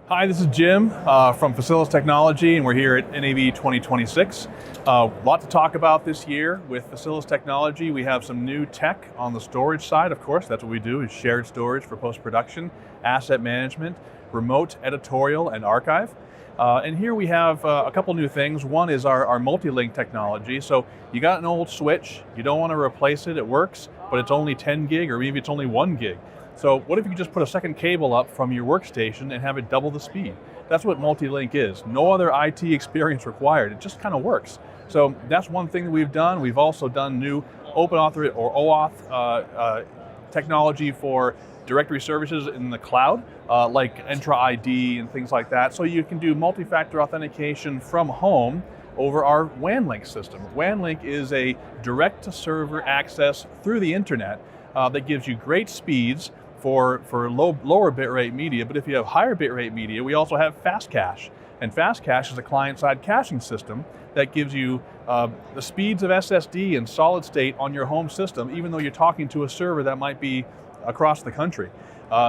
Hi, this is Jim from Facilis Technology, and we're here at NAB 2026. A lot to talk about this year with Facilis Technology. We have some new tech on the storage side, of course. That's what we do, is shared storage for post-production, asset management, remote editorial, and archive. And here we have a couple new things. One is our multi-link technology. So you got an old switch, you don't want to replace it, it works, but it's only 10 gig or maybe it's only 1 gig. So what if you could just put a second cable up from your workstation and have it double the speed? That's what multi-link is. No other IT experience required. It just kind of works. So that's one thing that we've done. We've also done new OpenAuth or OAuth technology for directory services in the cloud, like Entra ID and things like that. So you can do multi-factor authentication from home over our WAN link system. WAN link is a direct-to-server access through the internet that gives you great speeds for lower bitrate media, but if you have higher bitrate media, we also have fast cache. And fast cache is a client-side caching system that gives you the speeds of SSD and solid state on your home system, even though you're talking to a server that might be across the country.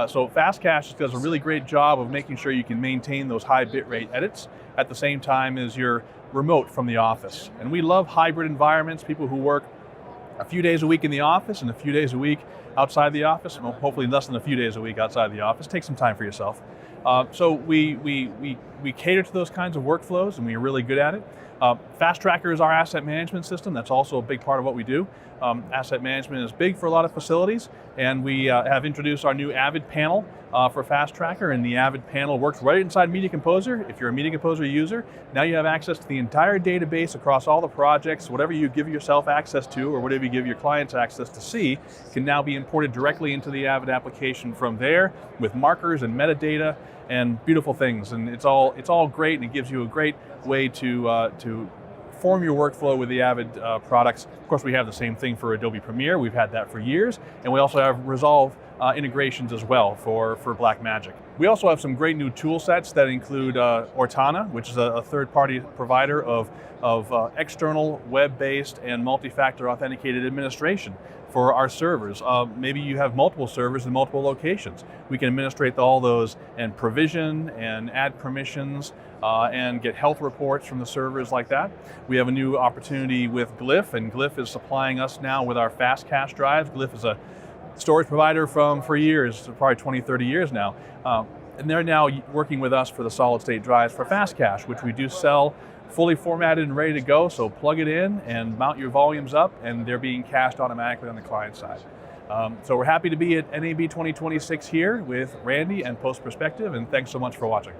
So fast cache does a really great job of making sure you can maintain those high bitrate edits at the same time as you're remote from the office. And we love hybrid environments, people who work a few days a week in the office and a few days a week outside the office, well, hopefully less than a few days a week outside the office. Take some time for yourself. So we cater to those kinds of workflows, and we're really good at it. Fast Tracker is our asset management system. That's also a big part of what we do. Asset management is big for a lot of facilities, and we have introduced our new Avid panel for Fast Tracker, and the Avid panel works right inside Media Composer. If you're a Media Composer user, now you have access to the entire database across all the projects. Whatever you give yourself access to, or whatever you give your clients access to see, can now be imported directly into the Avid application from there with markers and metadata and beautiful things. And it's all great, and it gives you a great way to form your workflow with the Avid products. Of course, we have the same thing for Adobe Premiere. We've had that for years, and we also have Resolve integrations as well for Blackmagic. We also have some great new tool sets that include Ortana, which is a third-party provider of external web-based and multi-factor authenticated administration for our servers. Maybe you have multiple servers in multiple locations. We can administrate all those and provision and add permissions and get health reports from the servers like that. We have a new opportunity with Glyph, and Glyph is supplying us now with our fast cache drives. Glyph is a storage provider for years, probably 20, 30 years now. And they're now working with us for the solid state drives for fast cache, which we do sell fully formatted and ready to go. So plug it in and mount your volumes up, and they're being cached automatically on the client side. So we're happy to be at NAB 2026 here with Randy and Post Perspective, and thanks so much for watching.